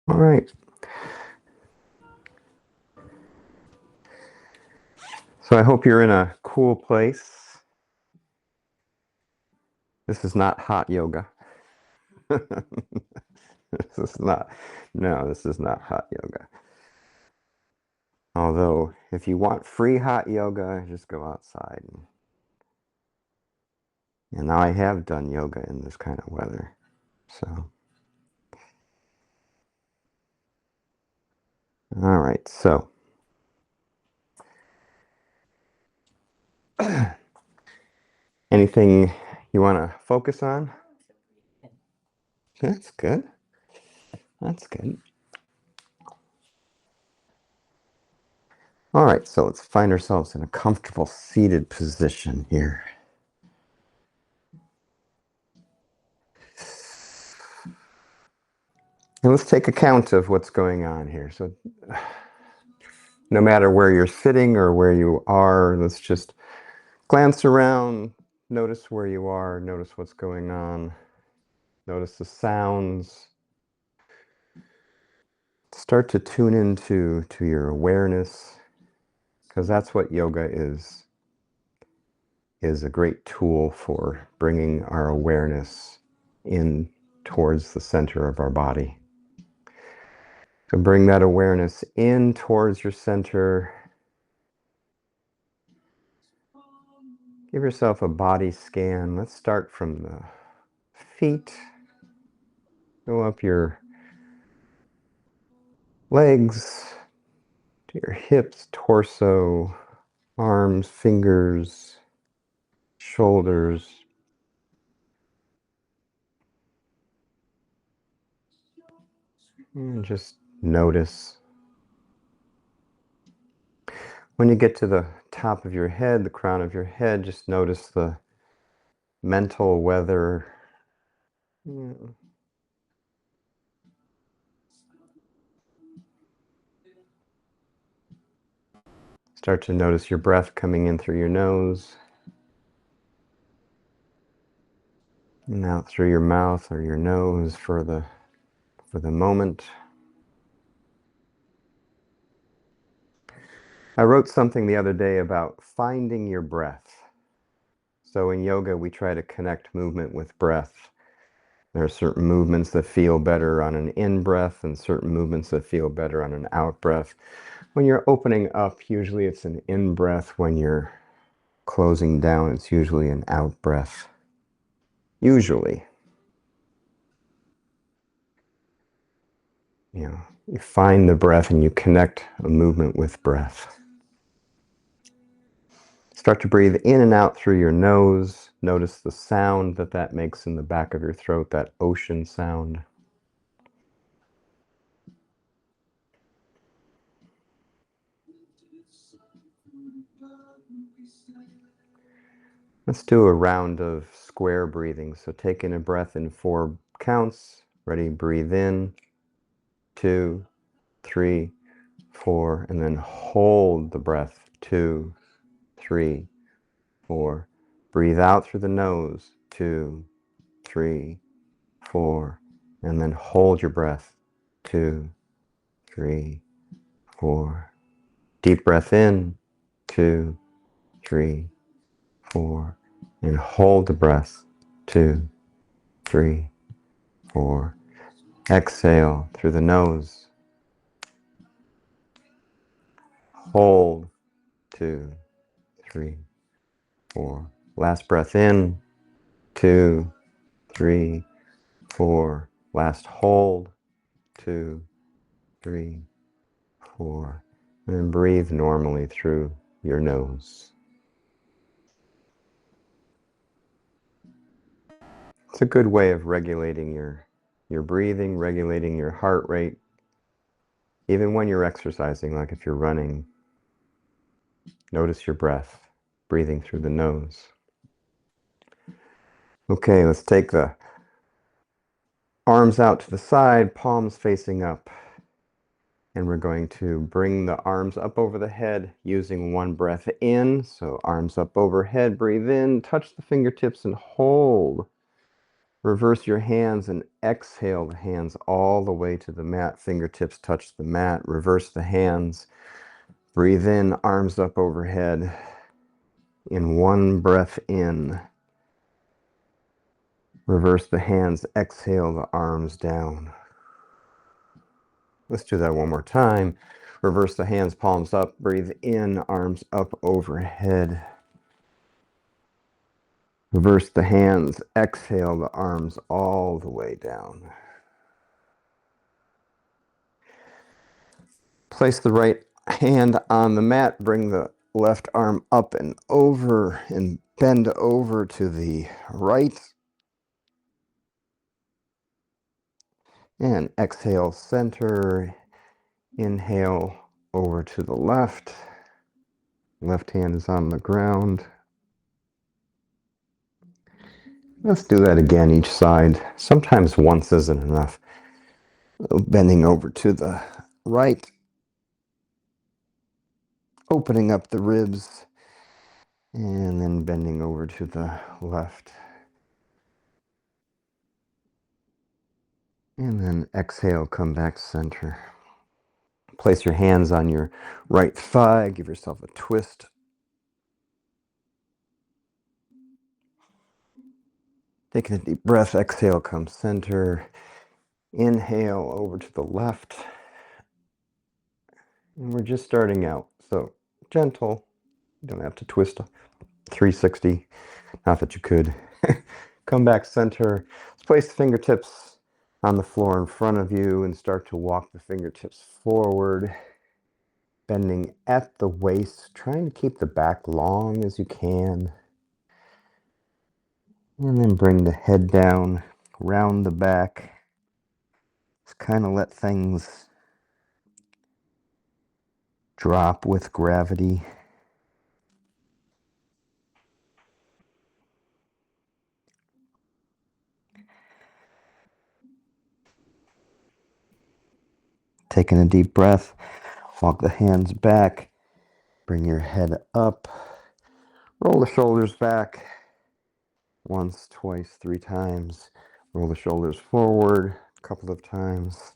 All right. So I hope you're in a cool place. This is not hot yoga. This is not, no, this is not hot yoga. Although, if you want free hot yoga, just go outside. And now I have done yoga in this kind of weather. So, all right. So, anything you want to focus on? That's good. That's good. All right. So let's find ourselves in a comfortable seated position here. And let's take account of what's going on here. So no matter where you're sitting or where you are, let's just glance around, notice where you are, notice what's going on, notice the sounds. Start to tune into your awareness, because that's what yoga is a great tool for bringing our awareness in towards the center of our body. So bring that awareness in towards your center. Give yourself a body scan. Let's start from the feet. Go up your legs to your hips, torso, arms, fingers, shoulders. And just notice. When you get to the top of your head, the crown of your head, just notice the mental weather. Start to notice your breath coming in through your nose and out through your mouth or your nose for the moment. I wrote something the other day about finding your breath. So in yoga, we try to connect movement with breath. There are certain movements that feel better on an in-breath and certain movements that feel better on an out-breath. When you're opening up, usually it's an in-breath. When you're closing down, it's usually an out-breath. Usually. You find the breath and you connect a movement with breath. Start to breathe in and out through your nose. Notice the sound that makes in the back of your throat, that ocean sound. Let's do a round of square breathing. So take in a breath in 4 counts. Ready? Breathe in. 2, 3, 4, and then hold the breath. 2, 3, 4. Breathe out through the nose. 2, 3, 4, and then hold your breath. 2, 3, 4. Deep breath in. 2, 3, 4, and hold the breath. 2, 3, 4. Exhale through the nose. Hold. 2, 3, 4. Last breath in. 2, 3, 4. Last hold. 2, 3, 4. And then breathe normally through your nose. It's a good way of regulating your breathing, regulating your heart rate. Even when you're exercising, like if you're running, notice your breath, breathing through the nose. Okay, let's take the arms out to the side, palms facing up. And we're going to bring the arms up over the head using one breath in. So arms up overhead, breathe in, touch the fingertips and hold. Reverse your hands and exhale the hands all the way to the mat. Fingertips touch the mat. Reverse the hands. Breathe in, arms up overhead. In one breath in. Reverse the hands, exhale the arms down. Let's do that one more time. Reverse the hands, palms up. Breathe in, arms up overhead. Reverse the hands, exhale the arms all the way down. Place the right hand on the mat, bring the left arm up and over and bend over to the right. And exhale, center. Inhale over to the left. Left hand is on the ground. Let's do that again each side. Sometimes once isn't enough. Bending over to the right. Opening up the ribs. And then bending over to the left. And then exhale, come back center. Place your hands on your right thigh. Give yourself a twist. Taking a deep breath. Exhale, come center. Inhale over to the left. And we're just starting out. So gentle. You don't have to twist 360. Not that you could. Come back center. Let's place the fingertips on the floor in front of you and start to walk the fingertips forward. Bending at the waist, trying to keep the back long as you can. And then bring the head down, round the back. Just kind of let things drop with gravity. Taking a deep breath, walk the hands back, bring your head up, roll the shoulders back, once, twice, 3 times, roll the shoulders forward a couple of times,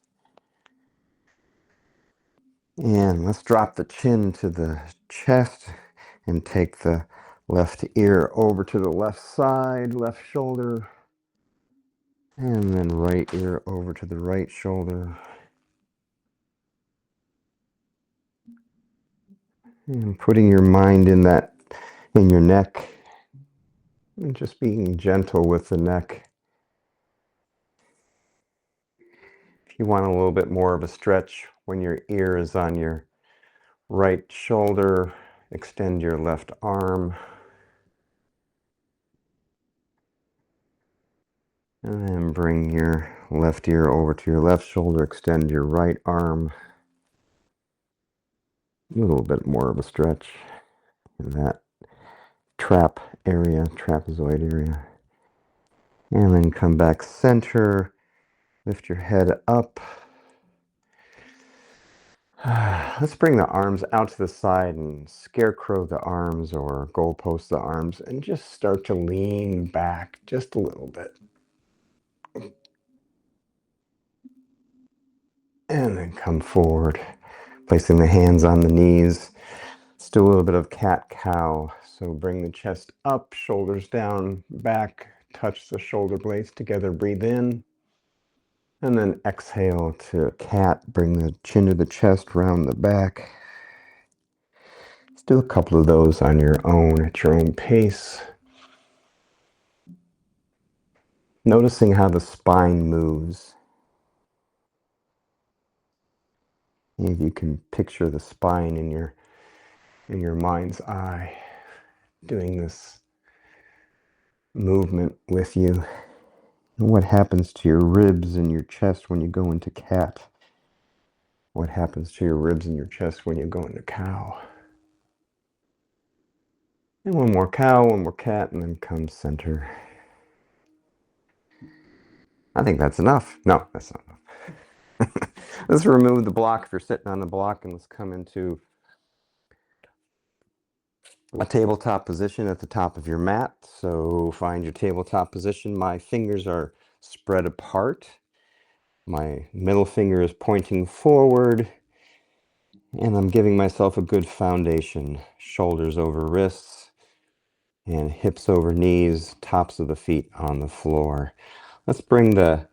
and let's drop the chin to the chest and take the left ear over to the left side, left shoulder, and then right ear over to the right shoulder. And putting your mind in your neck, and just being gentle with the neck. If you want a little bit more of a stretch when your ear is on your right shoulder, extend your left arm. And then bring your left ear over to your left shoulder, extend your right arm. A little bit more of a stretch in that trapezoid area. And then come back center, lift your head up. Let's bring the arms out to the side and scarecrow the arms or goalpost the arms and just start to lean back just a little bit. And then come forward, placing the hands on the knees. Let's do a little bit of cat-cow. So bring the chest up, shoulders down, back, touch the shoulder blades together, breathe in. And then exhale to cat, bring the chin to the chest, round the back. Let's do a couple of those on your own, at your own pace. Noticing how the spine moves. If you can picture the spine in your mind's eye, doing this movement with you. And what happens to your ribs and your chest when you go into cat? What happens to your ribs and your chest when you go into cow? And one more cow, one more cat, and then come center. I think that's enough. No, that's not enough. Let's remove the block if you're sitting on the block, and let's come into a tabletop position at the top of your mat. So find your tabletop position. My fingers are spread apart. My middle finger is pointing forward, and I'm giving myself a good foundation. Shoulders over wrists and hips over knees, tops of the feet on the floor. Let's bring the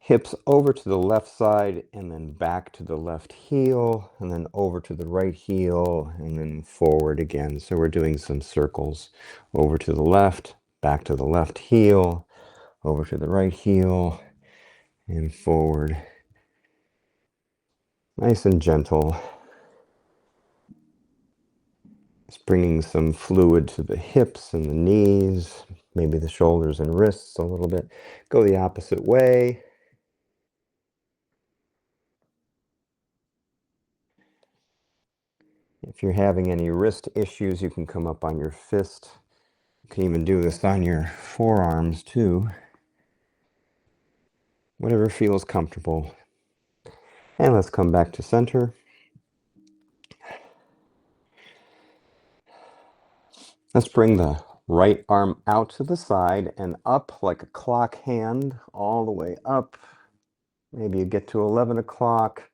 hips over to the left side and then back to the left heel and then over to the right heel and then forward again. So we're doing some circles. Over to the left, back to the left heel, over to the right heel and forward. Nice and gentle. Just bringing some fluid to the hips and the knees, maybe the shoulders and wrists a little bit. Go the opposite way. If you're having any wrist issues, you can come up on your fist. You can even do this on your forearms too. Whatever feels comfortable. And let's come back to center. Let's bring the right arm out to the side and up like a clock hand, all the way up. Maybe you get to 11 o'clock.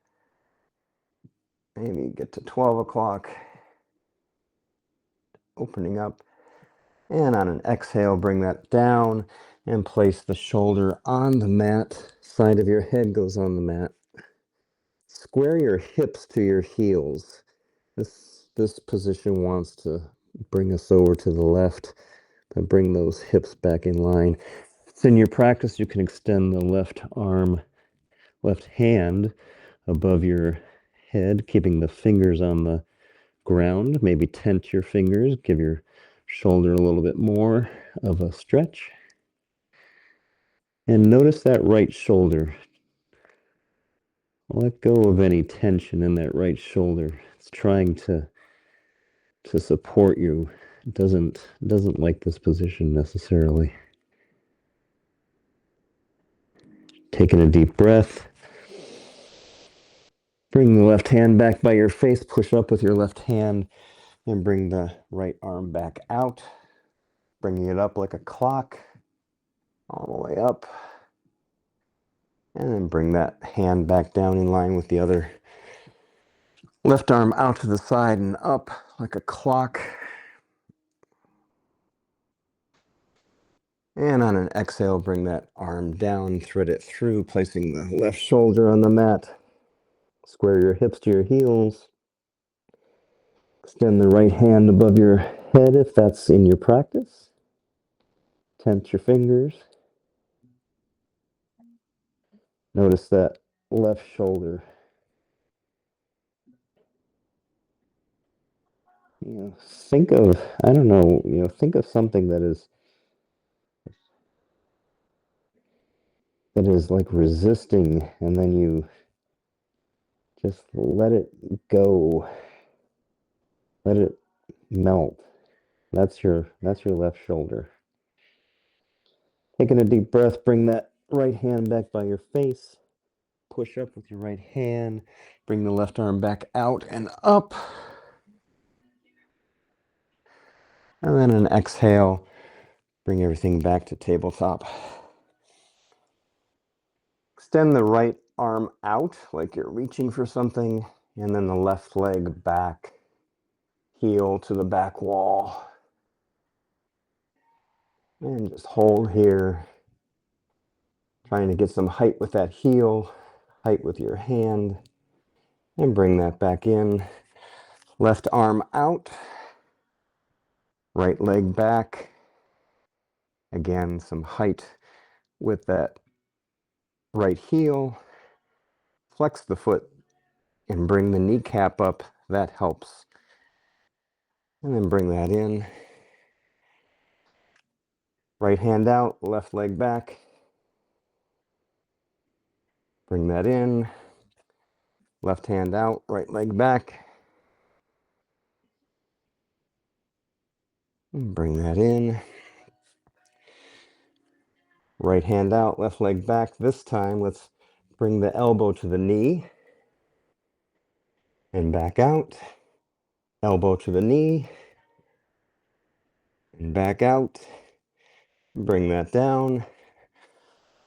Maybe you get to 12 o'clock. Opening up. And on an exhale, bring that down and place the shoulder on the mat. Side of your head goes on the mat. Square your hips to your heels. This position wants to bring us over to the left, but bring those hips back in line. If it's in your practice, you can extend the left arm, left hand above your head, keeping the fingers on the ground. Maybe tent your fingers, give your shoulder a little bit more of a stretch. And notice that right shoulder. Let go of any tension in that right shoulder. It's trying to support you. It doesn't like this position necessarily. Taking a deep breath. Bring the left hand back by your face. Push up with your left hand and bring the right arm back out. Bringing it up like a clock. All the way up. And then bring that hand back down in line with the other. Left arm out to the side and up like a clock. And on an exhale, bring that arm down, thread it through, placing the left shoulder on the mat. Square your hips to your heels. Extend the right hand above your head if that's in your practice. Tent your fingers. Notice that left shoulder. Think of, I don't know, think of something that is like resisting, and then you just let it go. Let it melt. That's your left shoulder. Taking a deep breath, bring that right hand back by your face. Push up with your right hand. Bring the left arm back out and up. And then an exhale. Bring everything back to tabletop. Extend the right arm out like you're reaching for something. And then the left leg back. Heel to the back wall. And just hold here. Trying to get some height with that heel. Height with your hand. And bring that back in. Left arm out. Right leg back. Again, some height with that right heel. Flex the foot and bring the kneecap up. That helps. And then bring that in. Right hand out, left leg back. Bring that in. Left hand out, right leg back. Bring that in. Right hand out, left leg back. This time, let's bring the elbow to the knee. And back out. Elbow to the knee. And back out. Bring that down.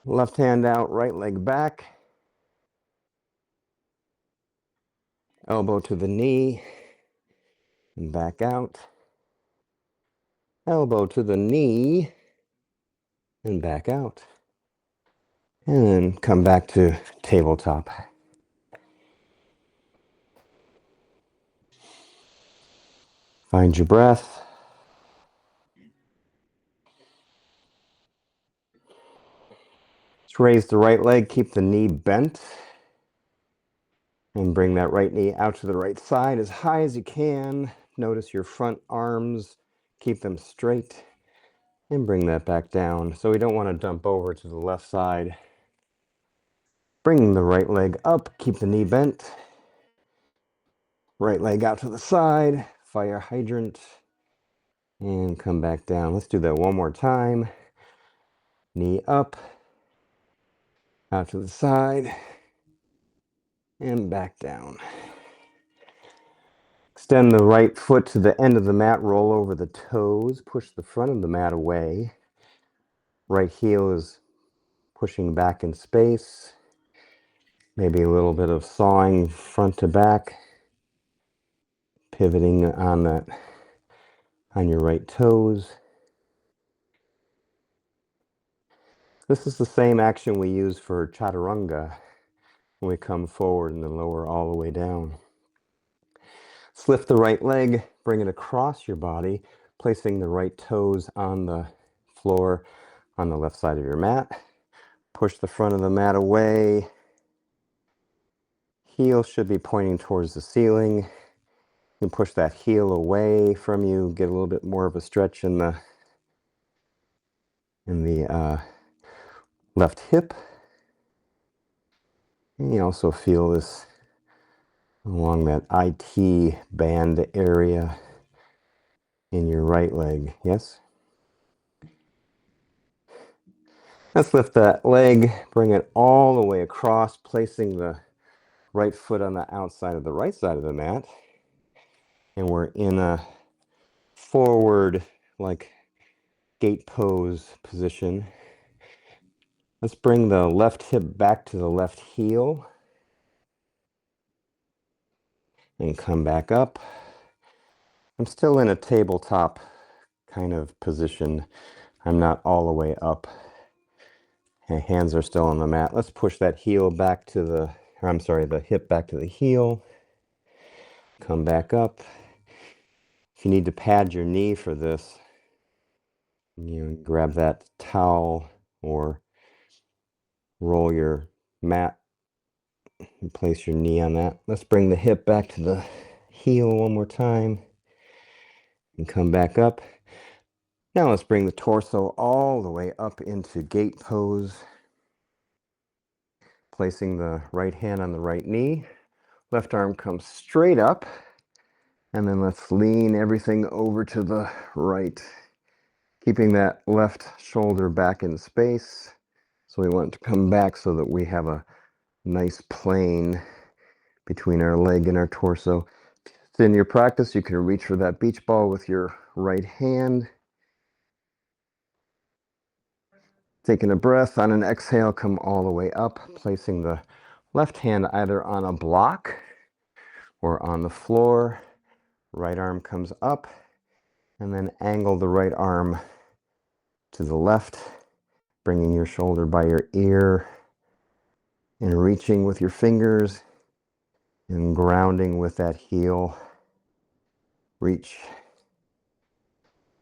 Left hand out, right leg back. Elbow to the knee. And back out. Elbow to the knee. And back out. And then come back to tabletop. Find your breath. Let's raise the right leg, keep the knee bent. And bring that right knee out to the right side as high as you can. Notice your front arms, keep them straight. And bring that back down. So we don't want to dump over to the left side. Bring the right leg up, keep the knee bent. Right leg out to the side, fire hydrant. And come back down. Let's do that one more time. Knee up, out to the side, and back down. Extend the right foot to the end of the mat, roll over the toes, push the front of the mat away. Right heel is pushing back in space. Maybe a little bit of sawing front to back, pivoting on your right toes. This is the same action we use for chaturanga when we come forward and then lower all the way down. Let's lift the right leg, bring it across your body, placing the right toes on the floor on the left side of your mat. Push the front of the mat away. Heel should be pointing towards the ceiling. You can push that heel away from you, get a little bit more of a stretch in the left hip. And you also feel this along that IT band area in your right leg. Yes? Let's lift that leg, bring it all the way across, placing the right foot on the outside of the right side of the mat. And we're in a forward, like gate pose position. Let's bring the left hip back to the left heel. And come back up. I'm still in a tabletop kind of position. I'm not all the way up. My hands are still on the mat. Let's push that heel back to the hip back to the heel. Come back up. If you need to pad your knee for this, you grab that towel or roll your mat and place your knee on that. Let's bring the hip back to the heel one more time and come back up. Now let's bring the torso all the way up into gate pose, placing the right hand on the right knee. Left arm comes straight up, and then let's lean everything over to the right, keeping that left shoulder back in space. So we want it to come back so that we have a nice plane between our leg and our torso. In your practice, you can reach for that beach ball with your right hand. Taking a breath, on an exhale, come all the way up, placing the left hand either on a block or on the floor. Right arm comes up, and then angle the right arm to the left, bringing your shoulder by your ear and reaching with your fingers and grounding with that heel. Reach.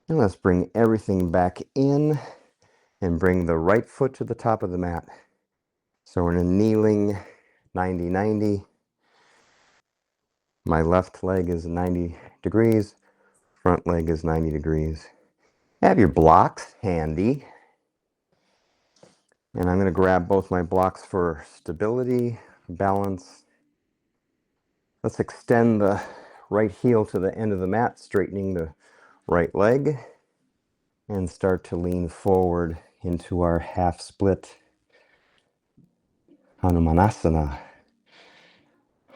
And let's bring everything back in and bring the right foot to the top of the mat. So we're in a kneeling 90-90. My left leg is 90 degrees, front leg is 90 degrees. Have your blocks handy. And I'm going to grab both my blocks for stability, balance. Let's extend the right heel to the end of the mat, straightening the right leg, and start to lean forward into our half split Hanumanasana.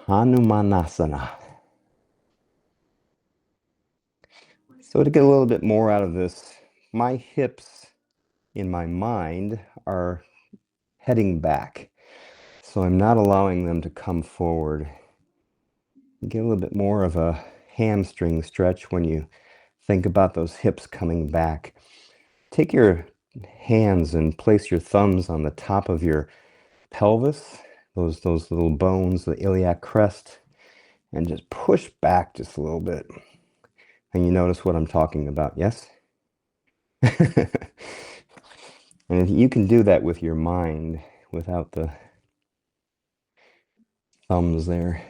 Hanumanasana. So to get a little bit more out of this, my hips in my mind are heading back. So I'm not allowing them to come forward. You get a little bit more of a hamstring stretch when you think about those hips coming back. Take your hands and place your thumbs on the top of your pelvis, those little bones, the iliac crest, and just push back just a little bit. And you notice what I'm talking about, yes? And you can do that with your mind without the thumbs there.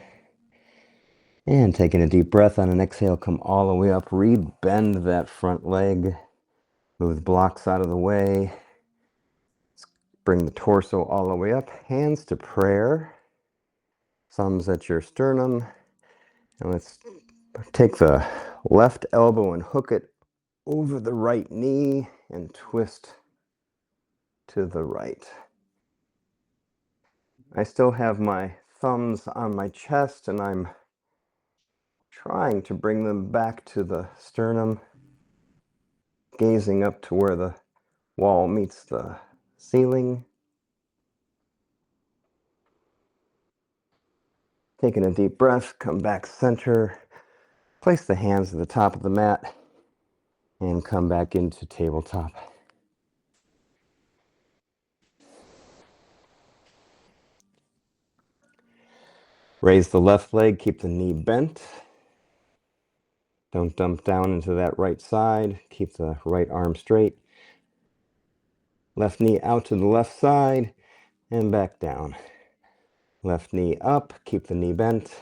And taking a deep breath on an exhale, come all the way up, re-bend that front leg, move blocks out of the way, bring the torso all the way up, hands to prayer, thumbs at your sternum, and let's take the left elbow and hook it over the right knee and twist to the right. I still have my thumbs on my chest and I'm trying to bring them back to the sternum, gazing up to where the wall meets the ceiling. Taking a deep breath, come back center, place the hands at the top of the mat, and come back into tabletop. Raise the left leg, keep the knee bent. Don't dump down into that right side. Keep the right arm straight. Left knee out to the left side and back down. Left knee up, keep the knee bent.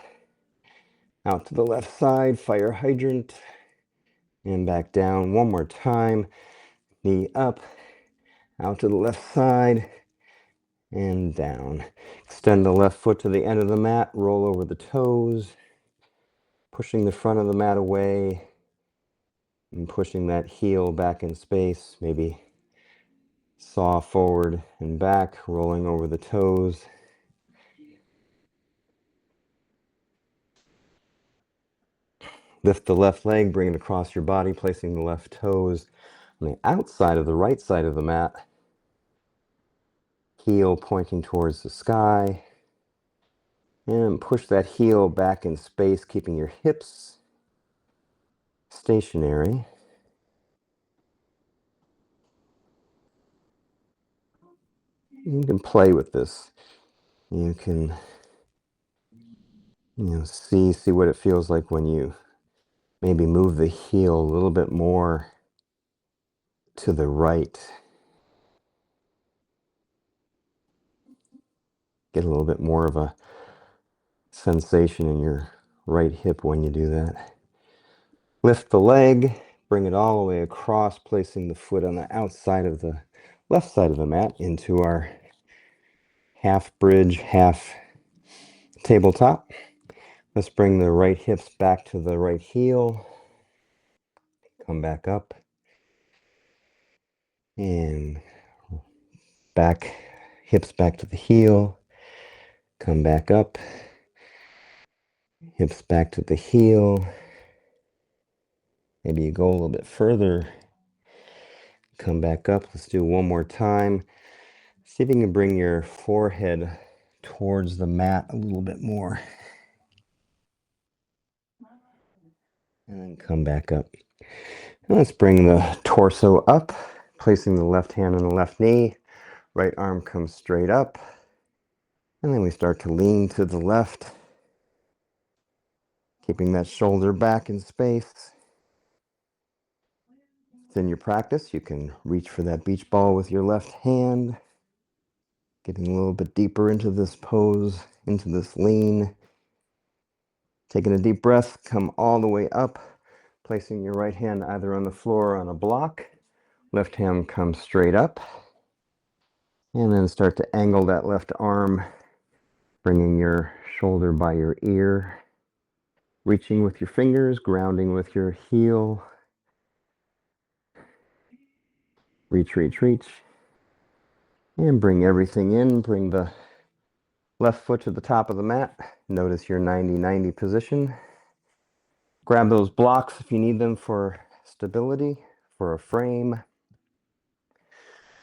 Out to the left side, fire hydrant, and back down. One more time. Knee up, out to the left side, and down. Extend the left foot to the end of the mat, roll over the toes, pushing the front of the mat away, and pushing that heel back in space, maybe saw forward and back, rolling over the toes. Lift the left leg, bring it across your body, placing the left toes on the outside of the right side of the mat. Heel pointing towards the sky. And push that heel back in space, keeping your hips stationary. You can play with this. You can, see what it feels like when you maybe move the heel a little bit more to the right. Get a little bit more of a sensation in your right hip when you do that. Lift the leg, bring it all the way across, placing the foot on the outside of the left side of the mat into our half bridge, half tabletop. Let's bring the right hips back to the right heel. Come back up. And back, hips back to the heel. Come back up. Hips back to the heel. Maybe you go a little bit further. Come back up. Let's do one more time. See if you can bring your forehead towards the mat a little bit more. And then come back up. And let's bring the torso up, placing the left hand on the left knee. Right arm comes straight up. And then we start to lean to the left, keeping that shoulder back in space. In your practice, you can reach for that beach ball with your left hand, getting a little bit deeper into this pose, into this lean. Taking a deep breath, come all the way up, placing your right hand either on the floor or on a block. Left hand comes straight up. And then start to angle that left arm, bringing your shoulder by your ear. Reaching with your fingers, grounding with your heel. Reach, reach, reach. And bring everything in. Bring the left foot to the top of the mat. Notice your 90-90 position. Grab those blocks if you need them for stability for a frame.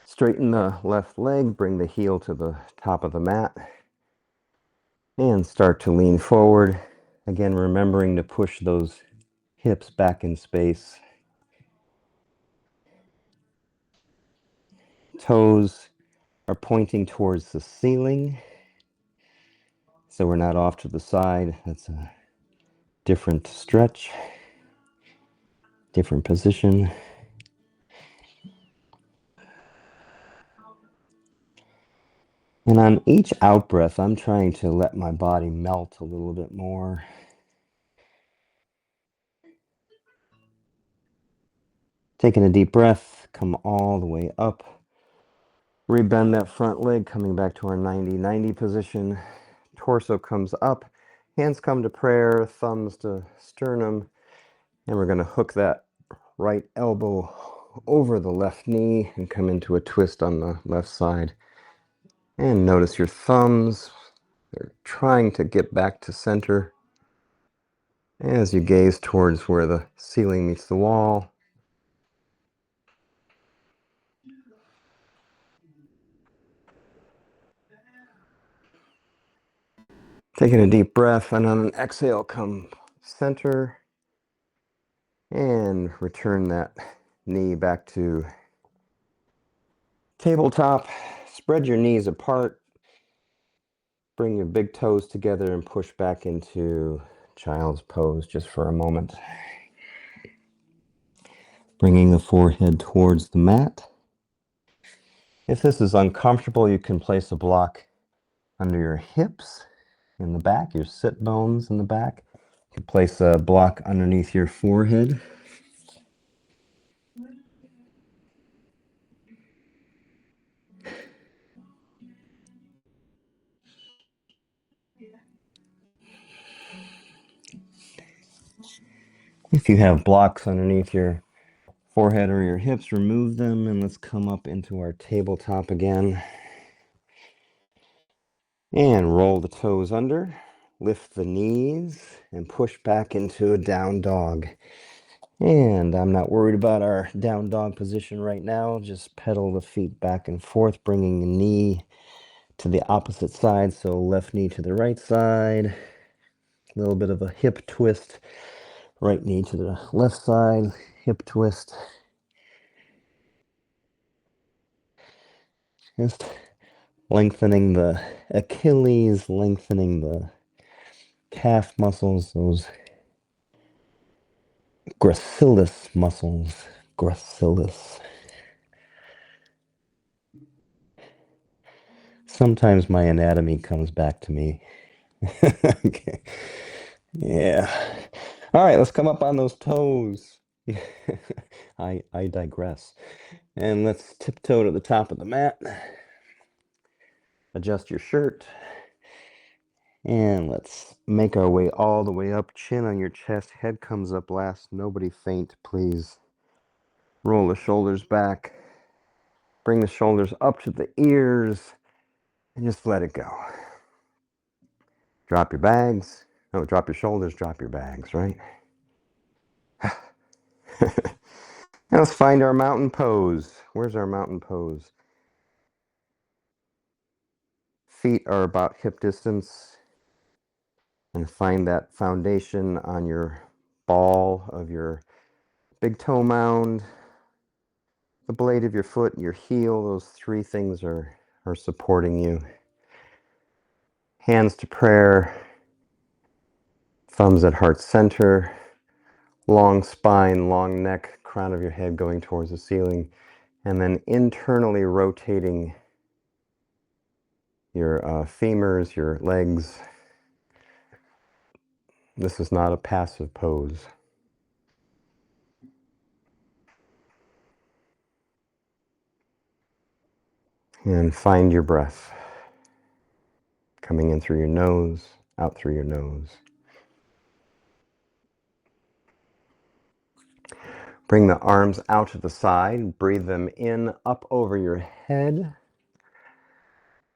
Straighten the left leg, bring the heel to the top of the mat, and start to lean forward. Again, remembering to push those hips back in space. Toes are pointing towards the ceiling, so we're not off to the side. That's a different stretch, different position. And on each out breath, I'm trying to let my body melt a little bit more. Taking a deep breath, come all the way up. Rebend that front leg, coming back to our 90-90 position. Torso comes up, hands come to prayer, thumbs to sternum, and we're going to hook that right elbow over the left knee and come into a twist on the left side. And notice your thumbs, they're trying to get back to center as you gaze towards where the ceiling meets the wall. Taking a deep breath, and on an exhale, come center and return that knee back to tabletop. Spread your knees apart. Bring your big toes together and push back into child's pose just for a moment. Bringing the forehead towards the mat. If this is uncomfortable, you can place a block under your hips in the back, your sit bones in the back. You can place a block underneath your forehead. If you have blocks underneath your forehead or your hips, remove them, and let's come up into our tabletop again. And roll the toes under, lift the knees, and push back into a down dog. And I'm not worried about our down dog position right now. Just pedal the feet back and forth, bringing the knee to the opposite side. So left knee to the right side, a little bit of a hip twist. Right knee to the left side, hip twist. Just lengthening the Achilles, lengthening the calf muscles, those gracilis muscles. Gracilis. Sometimes my anatomy comes back to me. Okay. Yeah. All right, let's come up on those toes. I digress. And let's tiptoe to the top of the mat. Adjust your shirt. And let's make our way all the way up. Chin on your chest. Head comes up last. Nobody faint, please. Roll the shoulders back. Bring the shoulders up to the ears. And just let it go. Drop your bags. No, drop your shoulders, drop your bags, right? Now let's find our mountain pose. Where's our mountain pose? Feet are about hip distance. And find that foundation on your ball of your big toe mound, the blade of your foot, your heel. Those three things are supporting you. Hands to prayer, thumbs at heart center, long spine, long neck, crown of your head going towards the ceiling, and then internally rotating your femurs, your legs. This is not a passive pose. And find your breath. Coming in through your nose, out through your nose. Bring the arms out to the side. Breathe them in, up over your head.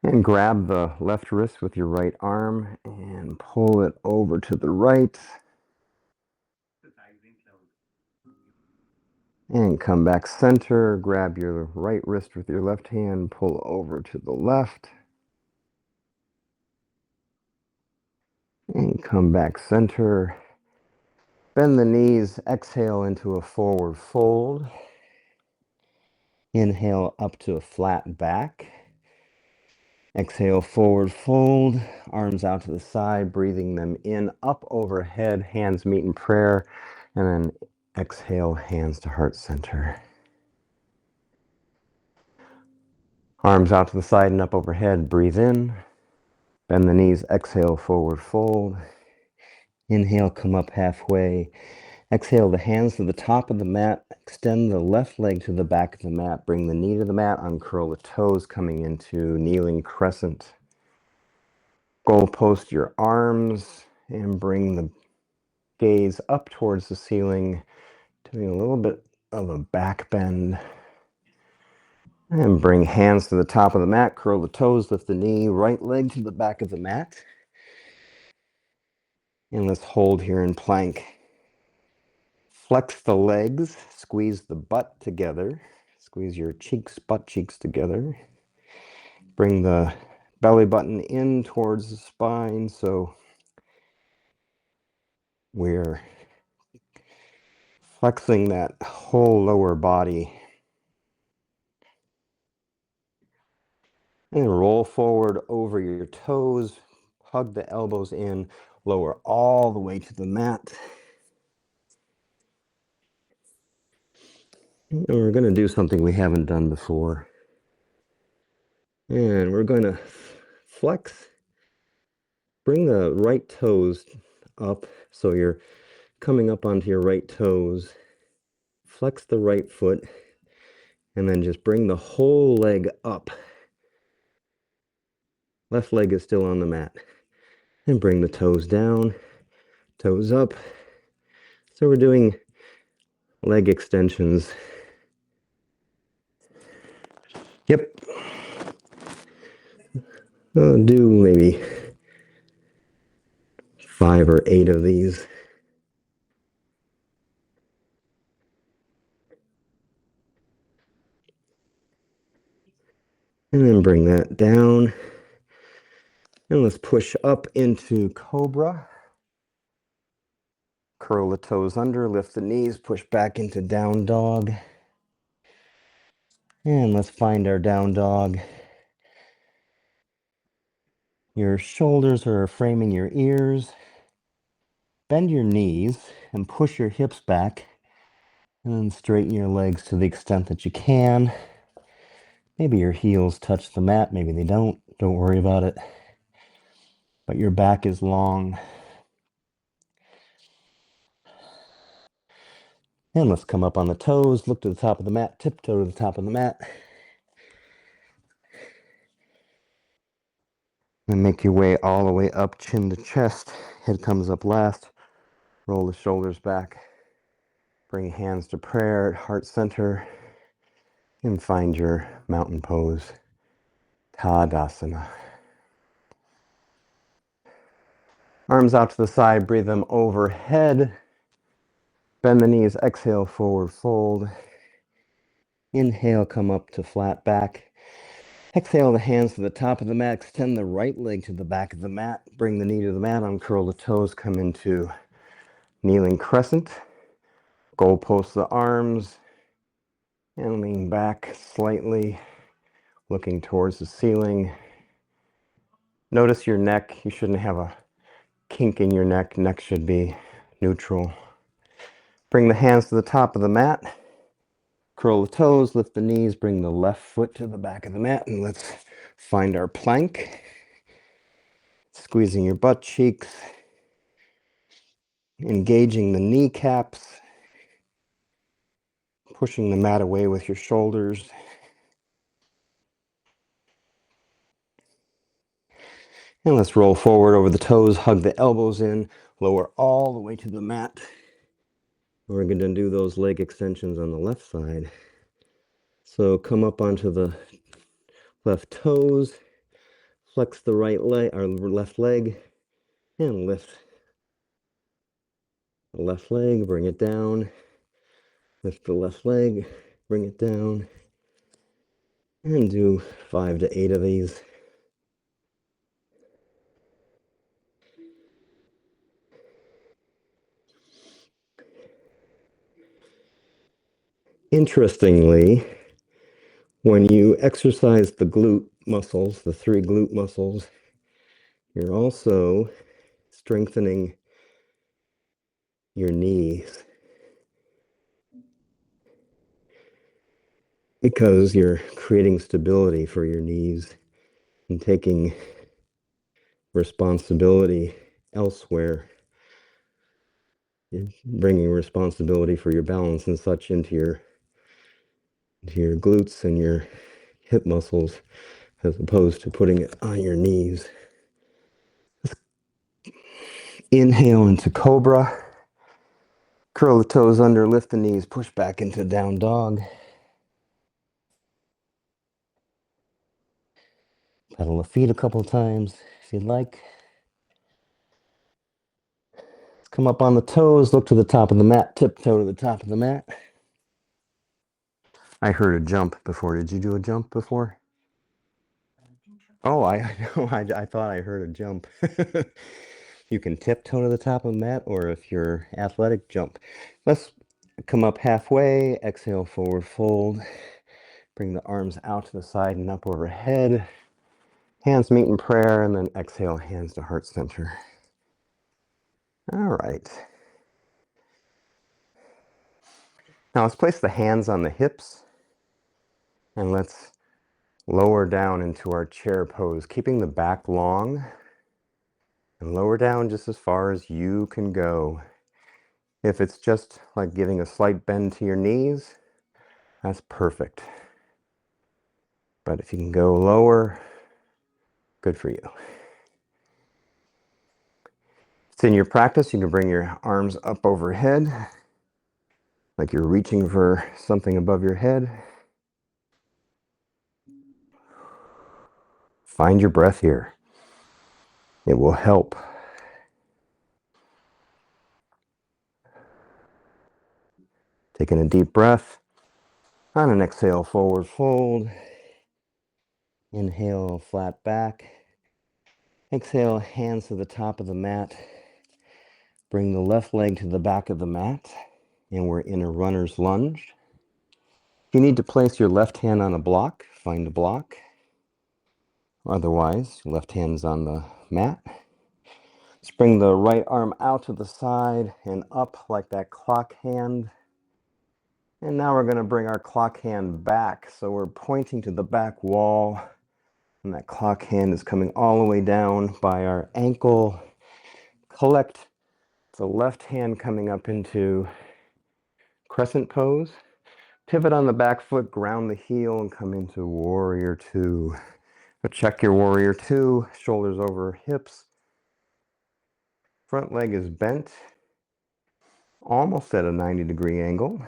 And grab the left wrist with your right arm and pull it over to the right. And come back center, grab your right wrist with your left hand, pull over to the left. And come back center. Bend the knees, exhale into a forward fold. Inhale up to a flat back. Exhale, forward fold, arms out to the side, breathing them in, up overhead, hands meet in prayer, and then exhale, hands to heart center. Arms out to the side and up overhead, breathe in, bend the knees, exhale, forward fold. Inhale, come up halfway. Exhale, the hands to the top of the mat, extend the left leg to the back of the mat, bring the knee to the mat, uncurl the toes, coming into kneeling crescent. Goal post your arms and bring the gaze up towards the ceiling, doing a little bit of a back bend. And bring hands to the top of the mat, curl the toes, lift the knee, right leg to the back of the mat. And let's hold here in plank. Flex the legs, squeeze the butt together. Squeeze your cheeks, butt cheeks together. Bring the belly button in towards the spine so we're flexing that whole lower body. And roll forward over your toes, hug the elbows in, lower all the way to the mat. And we're going to do something we haven't done before. And we're going to flex, bring the right toes up so you're coming up onto your right toes. Flex the right foot, and then just bring the whole leg up. Left leg is still on the mat. And bring the toes down, toes up. So we're doing leg extensions. Yep. I'll do maybe 5 or 8 of these. And then bring that down. And let's push up into cobra. Curl the toes under, lift the knees, push back into down dog. And let's find our down dog. Your shoulders are framing your ears. Bend your knees and push your hips back. And then straighten your legs to the extent that you can. Maybe your heels touch the mat, maybe they don't. Don't worry about it. But your back is long. And let's come up on the toes, look to the top of the mat, tiptoe to the top of the mat. And make your way all the way up, chin to chest. Head comes up last. Roll the shoulders back. Bring hands to prayer, heart center. And find your mountain pose, Tadasana. Arms out to the side, breathe them overhead. Bend the knees, exhale, forward fold. Inhale, come up to flat back. Exhale the hands to the top of the mat. Extend the right leg to the back of the mat. Bring the knee to the mat. Uncurl the toes. Come into kneeling crescent. Goal post the arms. And lean back slightly, looking towards the ceiling. Notice your neck. You shouldn't have a kink in your neck. Neck should be neutral. Bring the hands to the top of the mat. Curl the toes, lift the knees, bring the left foot to the back of the mat, and let's find our plank. Squeezing your butt cheeks, engaging the kneecaps, pushing the mat away with your shoulders. And let's roll forward over the toes, hug the elbows in, lower all the way to the mat. We're going to do those leg extensions on the left side. So come up onto the left toes, flex the right leg or left leg, and lift the left leg, bring it down. Lift the left leg, bring it down, and do 5 to 8 of these. Interestingly, when you exercise the glute muscles, the 3 glute muscles, you're also strengthening your knees because you're creating stability for your knees and taking responsibility elsewhere. You're bringing responsibility for your balance and such into your glutes and your hip muscles as opposed to putting it on your knees. Inhale into cobra. Curl the toes under, lift the knees, push back into down dog. Pedal the feet a couple times if you'd like. Let's come up on the toes, look to the top of the mat, tiptoe to the top of the mat. I heard a jump before. Did you do a jump before? Oh, I know. I thought I heard a jump. You can tiptoe to the top of the mat, or if you're athletic, jump. Let's come up halfway. Exhale, forward fold. Bring the arms out to the side and up overhead. Hands meet in prayer, and then exhale, hands to heart center. All right. Now let's place the hands on the hips, and let's lower down into our chair pose, keeping the back long, and lower down just as far as you can go. If it's just like giving a slight bend to your knees, that's perfect. But if you can go lower, good for you. It's in your practice, you can bring your arms up overhead, like you're reaching for something above your head. Find your breath here. It will help. Taking a deep breath. On an exhale, forward fold. Inhale, flat back. Exhale, hands to the top of the mat. Bring the left leg to the back of the mat. And we're in a runner's lunge. If you need to place your left hand on a block, find a block. Otherwise, left hand's on the mat. Let's bring the right arm out to the side and up like that clock hand. And now we're going to bring our clock hand back. So we're pointing to the back wall. And that clock hand is coming all the way down by our ankle. Collect the left hand coming up into crescent pose. Pivot on the back foot, ground the heel, and come into warrior two. So check your warrior two, shoulders over hips. Front leg is bent, almost at a 90-degree angle.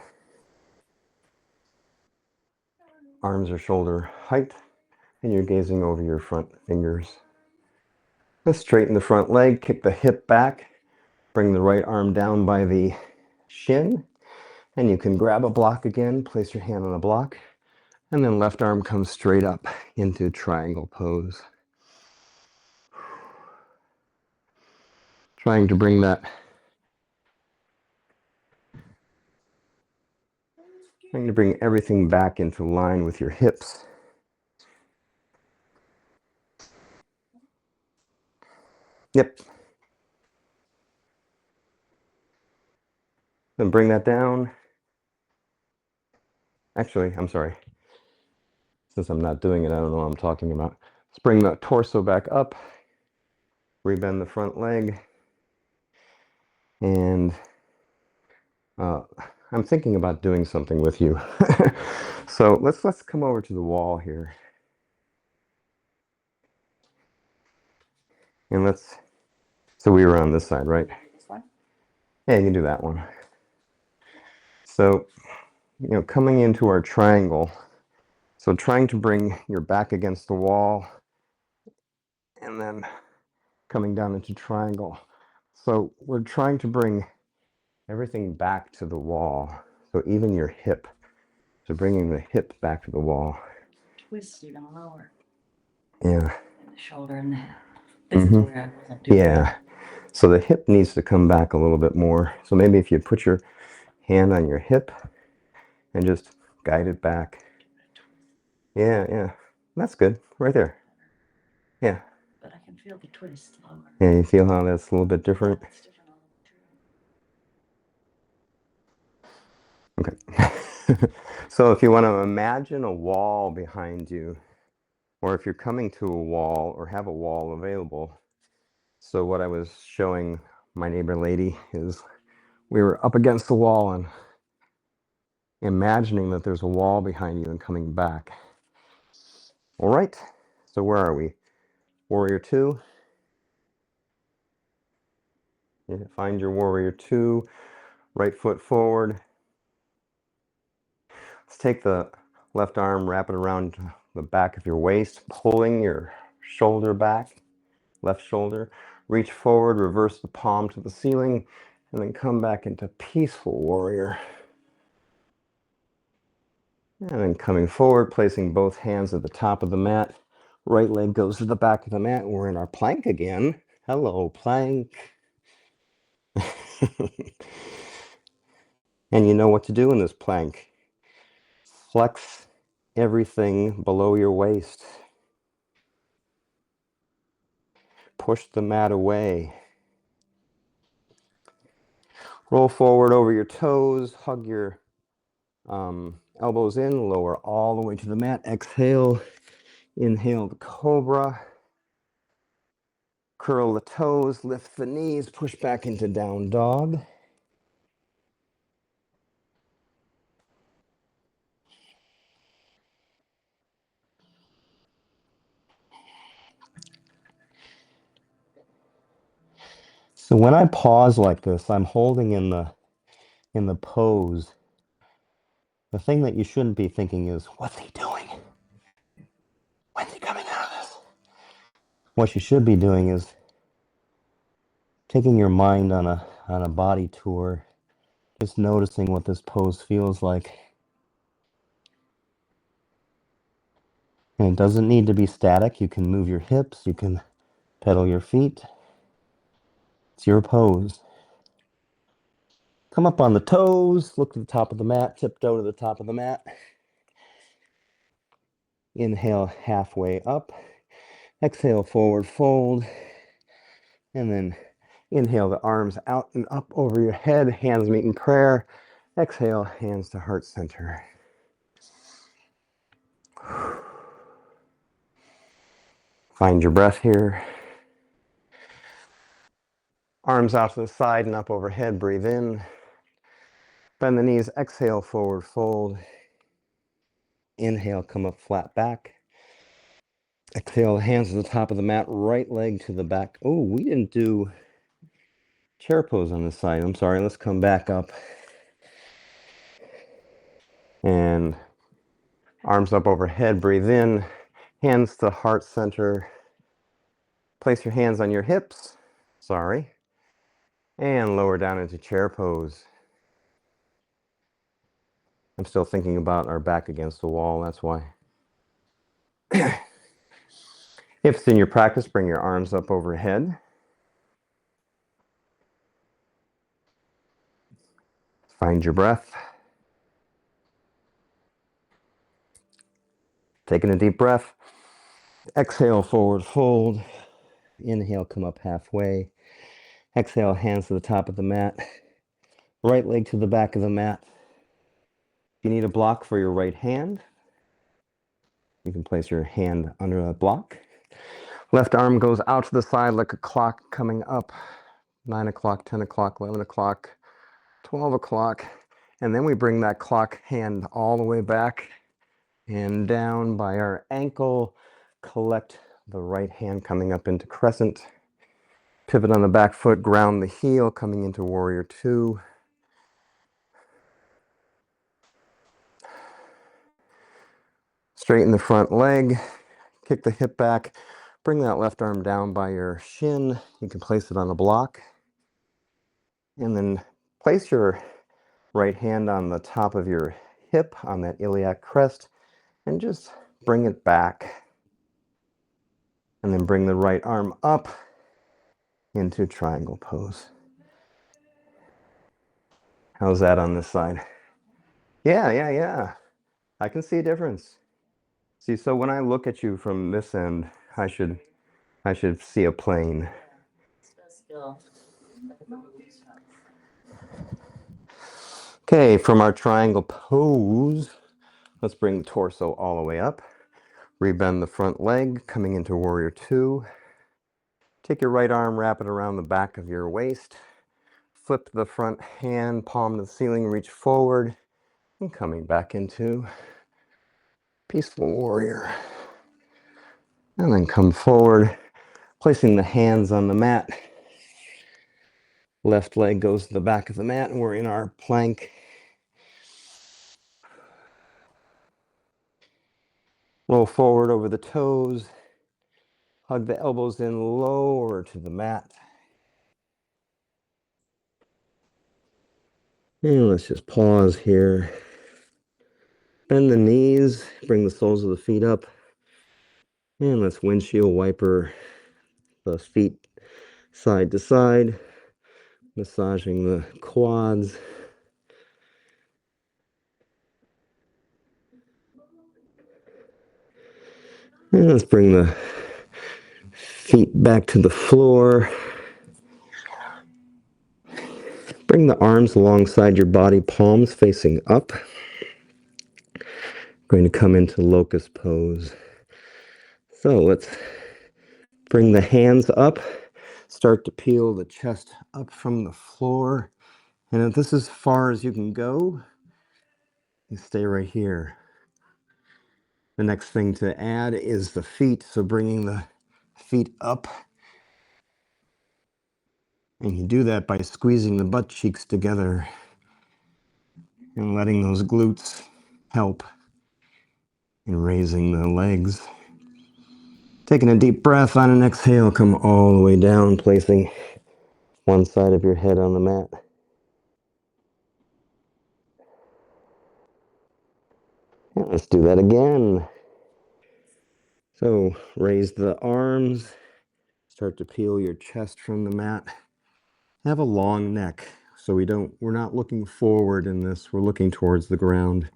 Arms are shoulder height, and you're gazing over your front fingers. Let's straighten the front leg, kick the hip back, bring the right arm down by the shin, and you can grab a block again, place your hand on a block, and then left arm comes straight up into triangle pose. Trying to bring everything back into line with your hips. Yep. Then bring that down. Actually, I'm sorry. Since I'm not doing it, I don't know what I'm talking about. Let's bring the torso back up. Rebend the front leg. And I'm thinking about doing something with you. So let's come over to the wall here. And so we were on this side, right? This one? Yeah, you can do that one. So, coming into our triangle. So trying to bring your back against the wall and then coming down into triangle. So we're trying to bring everything back to the wall. So even your hip. So bringing the hip back to the wall. Twist even lower. Yeah. And the shoulder and the head. This is where I wasn't doing. Yeah. So the hip needs to come back a little bit more. So maybe if you put your hand on your hip and just guide it back. Yeah, yeah. That's good. Right there. Yeah. But I can feel the twist lower. Yeah, you feel how that's a little bit different? It's different on the tree. Okay. So if you want to imagine a wall behind you, or if you're coming to a wall or have a wall available. So what I was showing my neighbor lady is we were up against the wall and imagining that there's a wall behind you and coming back. All right. So where are we? Warrior 2. Yeah, find your warrior 2. Right foot forward. Let's take the left arm, wrap it around the back of your waist, pulling your shoulder back, left shoulder. Reach forward, reverse the palm to the ceiling, and then come back into peaceful warrior. And then coming forward, placing both hands at the top of the mat. Right leg goes to the back of the mat. We're in our plank again. Hello, plank. And you know what to do in this plank. Flex everything below your waist. Push the mat away. Roll forward over your toes. Hug your elbows in. Lower all the way to the mat. Exhale. Inhale the cobra. Curl the toes. Lift the knees. Push back into down dog. So when I pause like this, I'm holding in the pose. The thing that you shouldn't be thinking is, what's he doing? When's he coming out of this? What you should be doing is taking your mind on a body tour, just noticing what this pose feels like. And it doesn't need to be static. You can move your hips, you can pedal your feet. It's your pose. Come up on the toes, look to the top of the mat, tiptoe to the top of the mat. Inhale halfway up. Exhale, forward fold. And then inhale the arms out and up over your head, hands meet in prayer. Exhale, hands to heart center. Find your breath here. Arms out to the side and up overhead, breathe in. Bend the knees, exhale, forward fold. Inhale, come up flat back. Exhale, hands to the top of the mat, right leg to the back. Oh, we didn't do chair pose on this side. I'm sorry, let's come back up. And arms up overhead, breathe in. Hands to heart center. Place your hands on your hips. Sorry. And lower down into chair pose. I'm still thinking about our back against the wall, that's why. If it's in your practice, bring your arms up overhead. Find your breath. Taking a deep breath. Exhale, forward fold. Inhale, come up halfway. Exhale, hands to the top of the mat. Right leg to the back of the mat. If you need a block for your right hand, you can place your hand under a block. Left arm goes out to the side like a clock coming up. 9 o'clock, 10 o'clock, 11 o'clock, 12 o'clock. And then we bring that clock hand all the way back and down by our ankle. Collect the right hand coming up into crescent. Pivot on the back foot, ground the heel, coming into warrior 2. Straighten the front leg, kick the hip back, bring that left arm down by your shin. You can place it on a block. And then place your Right hand on the top of your hip on that iliac crest, and just bring it back. And then bring the right arm up into triangle pose. How's that on this side? Yeah. I can see a difference. See, so when I look at you from this end, I should see a plane. Okay, from our triangle pose, let's bring the torso all the way up. Rebend the front leg, coming into warrior two. Take your right arm, wrap it around the back of your waist. Flip the front hand, palm to the ceiling, reach forward, and coming back into peaceful warrior. And then come forward, placing the hands on the mat. Left leg goes to the back of the mat, and we're in our plank. Roll forward over the toes. Hug the elbows in lower to the mat. And let's just pause here. Bend the knees, bring the soles of the feet up. And let's windshield wiper the feet side to side, massaging the quads. And let's bring the feet back to the floor. Bring the arms alongside your body, palms facing up. Going to come into locus pose. So let's bring the hands up. Start to peel the chest up from the floor. And if this is as far as you can go, you stay right here. The next thing to add is the feet. So bringing the feet up. And you do that by squeezing the butt cheeks together and letting those glutes help in raising the legs. Taking a deep breath on an exhale, come all the way down, placing one side of your head on the mat. And let's do that again. So raise the arms, start to peel your chest from the mat. Have a long neck, so we're not looking forward in this, we're looking towards the ground.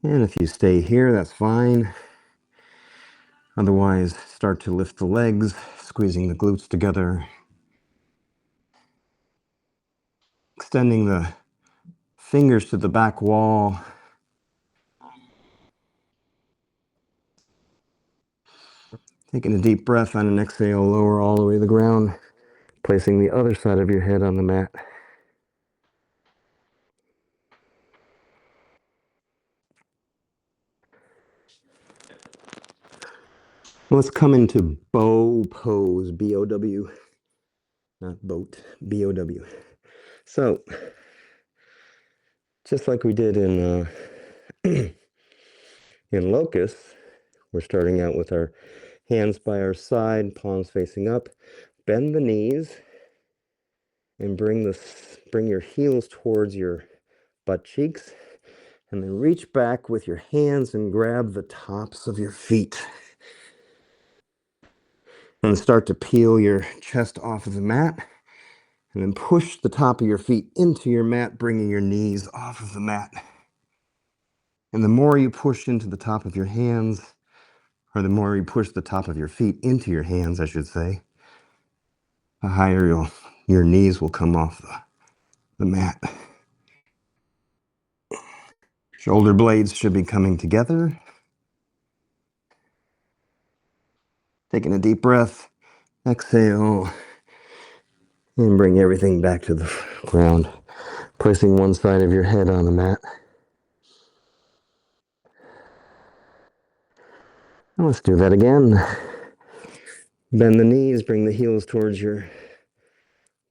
And if you stay here, that's fine. Otherwise, start to lift the legs, squeezing the glutes together. Extending the fingers to the back wall. Taking a deep breath on an exhale, lower all the way to the ground. Placing the other side of your head on the mat. Let's come into bow pose, B-O-W, not boat, B-O-W. So, just like we did in in locus, we're starting out with our hands by our side, palms facing up. Bend the knees and bring your heels towards your butt cheeks. And then reach back with your hands and grab the tops of your feet. And start to peel your chest off of the mat. And then push the top of your feet into your mat, bringing your knees off of the mat. And the more you push into the top of your hands, or the more you push the top of your feet into your hands, I should say, the higher your knees will come off the mat. Shoulder blades should be coming together. Taking a deep breath. Exhale. And bring everything back to the ground. Placing one side of your head on the mat. And let's do that again. Bend the knees, bring the heels towards your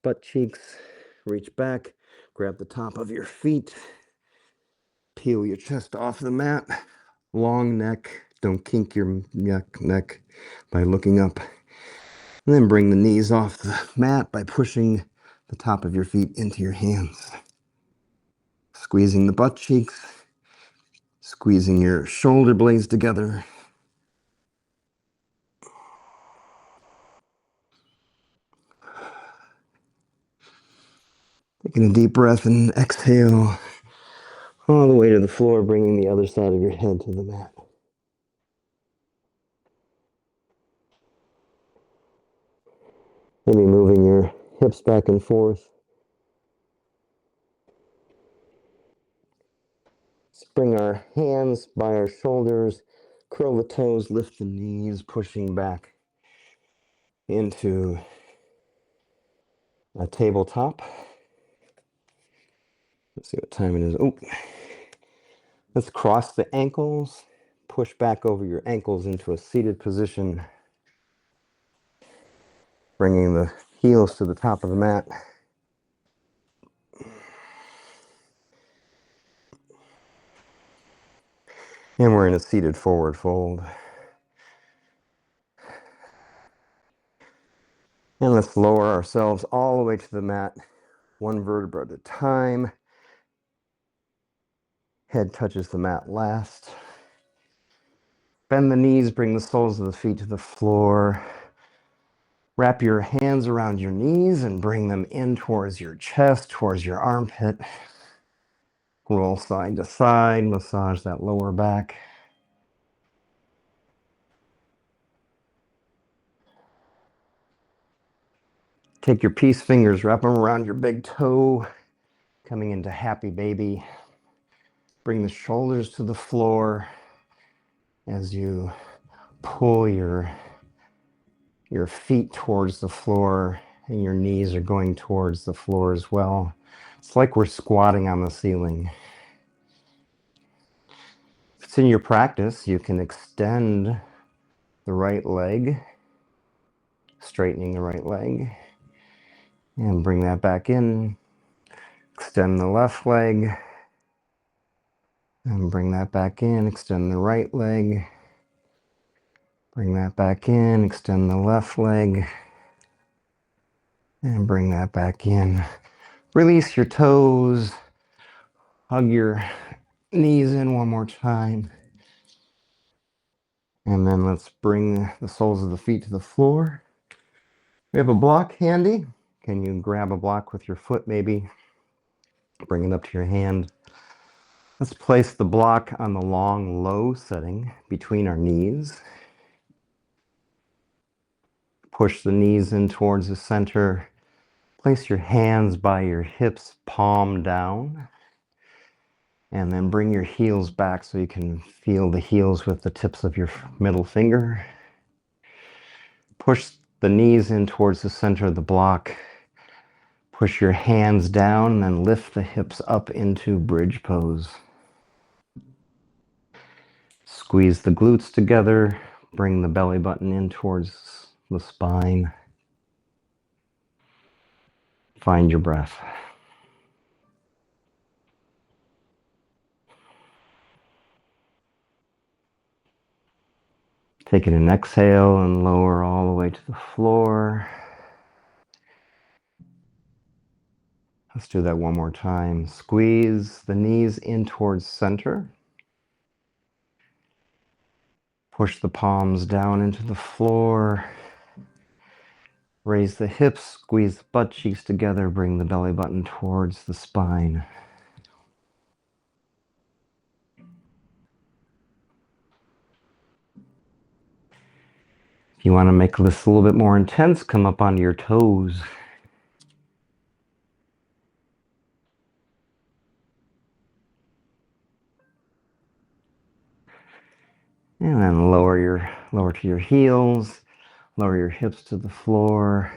butt cheeks. Reach back, grab the top of your feet. Peel your chest off the mat. Long neck. Don't kink your neck by looking up. And then bring the knees off the mat by pushing the top of your feet into your hands. Squeezing the butt cheeks, squeezing your shoulder blades together. Taking a deep breath and exhale all the way to the floor, bringing the other side of your head to the mat. Maybe moving your hips back and forth. Let's bring our hands by our shoulders, curl the toes, lift the knees, pushing back into a tabletop. Let's see what time it is. Oh, let's cross the ankles, push back over your ankles into a seated position, bringing the heels to the top of the mat. And we're in a seated forward fold. And let's lower ourselves all the way to the mat, one vertebra at a time. Head touches the mat last. Bend the knees, bring the soles of the feet to the floor. Wrap your hands around your knees and bring them in towards your chest, towards your armpit. Roll side to side, massage that lower back. Take your peace fingers, wrap them around your big toe, coming into happy baby. Bring the shoulders to the floor as you pull your feet towards the floor, and your knees are going towards the floor as well. It's like we're squatting on the ceiling. If it's in your practice, you can extend the right leg, straightening the right leg, and bring that back in. Extend the left leg, and bring that back in. Extend the right leg, bring that back in. Extend the left leg, and bring that back in. Release your toes, hug your knees in one more time. And then let's bring the soles of the feet to the floor. We have a block handy. Can you grab a block with your foot maybe? Bring it up to your hand. Let's place the block on the long, low setting between our knees. Push the knees in towards the center. Place your hands by your hips, palm down. And then bring your heels back so you can feel the heels with the tips of your middle finger. Push the knees in towards the center of the block. Push your hands down and then lift the hips up into bridge pose. Squeeze the glutes together. Bring the belly button in towards the spine. Find your breath. Take an exhale and lower all the way to the floor. Let's do that one more time. Squeeze the knees in towards center. Push the palms down into the floor. Raise the hips, squeeze the butt cheeks together, bring the belly button towards the spine. If you want to make this a little bit more intense, come up onto your toes. And then lower to your heels, lower your hips to the floor,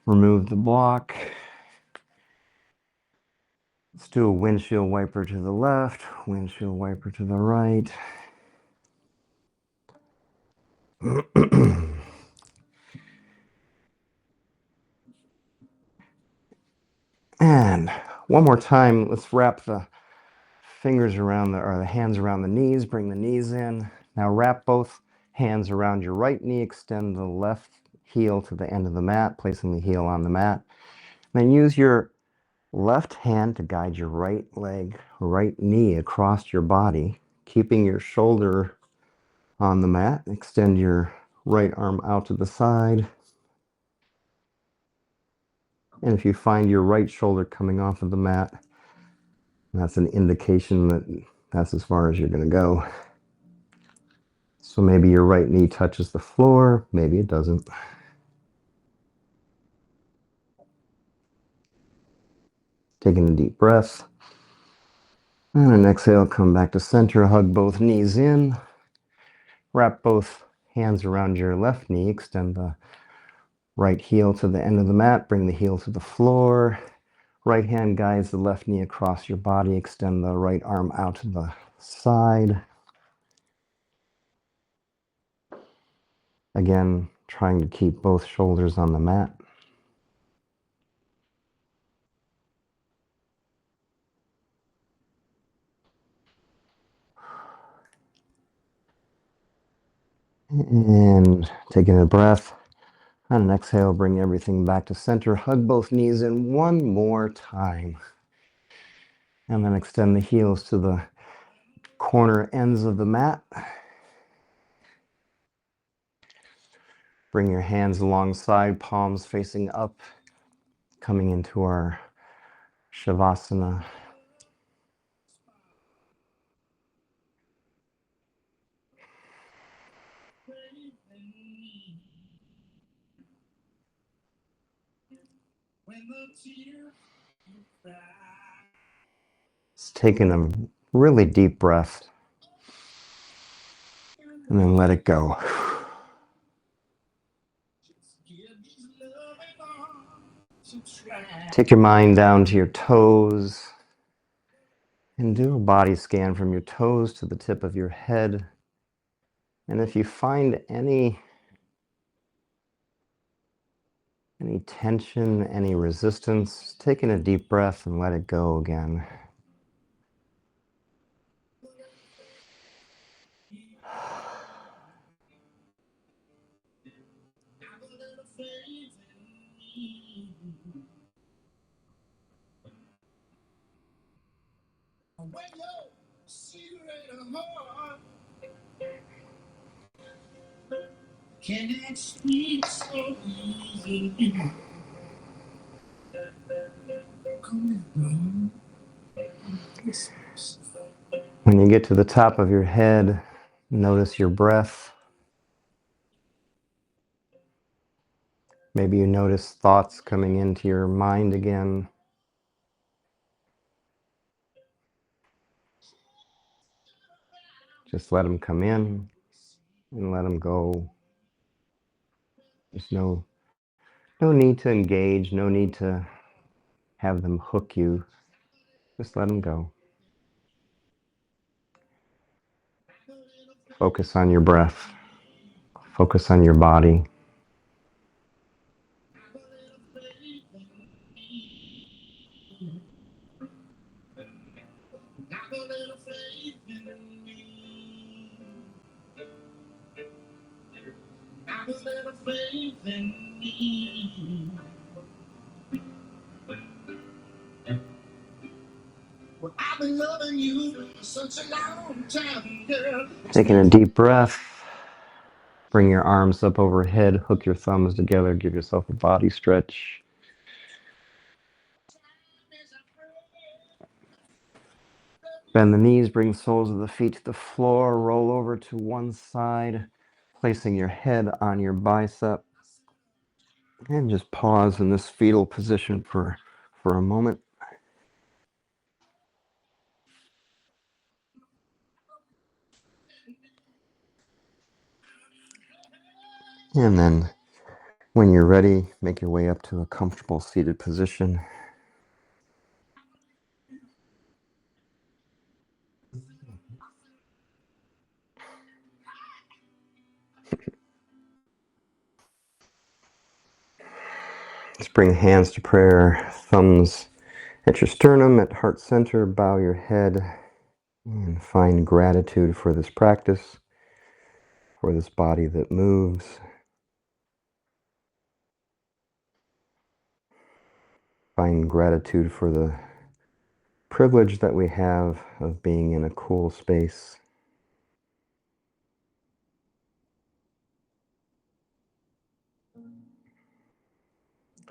remove the block. Let's do a windshield wiper to the left, windshield wiper to the right. And one more time, let's wrap the fingers around or the hands around the knees, bring the knees in. Now wrap both hands around your right knee, extend the left heel to the end of the mat, placing the heel on the mat. Then use your Left hand to guide your right leg, right knee across your body, keeping your shoulder on the mat. Extend your right arm out to the side. And if you find your right shoulder coming off of the mat, that's an indication that that's as far as you're going to go. So maybe your right knee touches the floor, maybe it doesn't. Taking a deep breath. And an exhale, come back to center, hug both knees in. Wrap both hands around your left knee, extend the right heel to the end of the mat, bring the heel to the floor. Right hand guides the left knee across your body, extend the right arm out to the side. Again, trying to keep both shoulders on the mat. And taking a breath. On an exhale, bring everything back to center. Hug both knees in one more time. And then extend the heels to the corner ends of the mat. Bring your hands alongside, palms facing up, coming into our Shavasana. Just taking a really deep breath and then let it go. Take your mind down to your toes and do a body scan from your toes to the tip of your head. And if you find any tension, any resistance, taking a deep breath and let it go again. When you get to the top of your head, notice your breath. Maybe you notice thoughts coming into your mind again. Just let them come in and let them go. There's no need to engage, no need to have them hook you. Just let them go. Focus on your breath. Focus on your body. Taking a deep breath. Bring your arms up overhead, hook your thumbs together, give yourself a body stretch. Bend the knees, bring the soles of the feet to the floor, roll over to one side, placing your head on your bicep. And just pause in this fetal position for a moment. And then when you're ready, make your way up to a comfortable seated position. Just bring hands to prayer, thumbs at your sternum, at heart center, bow your head, and find gratitude for this practice, for this body that moves. Find gratitude for the privilege that we have of being in a cool space.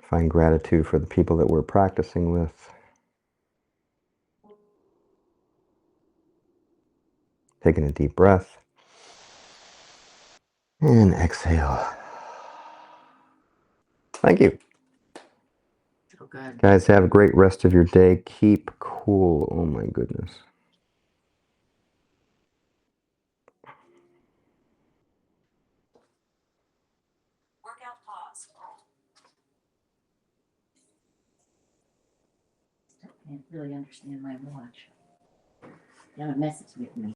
Find gratitude for the people that we're practicing with. Taking a deep breath. And exhale. Thank you. So good. Guys, have a great rest of your day. Keep cool. Oh my goodness. Workout pause. I can't really understand my watch. You haven't messaged with me.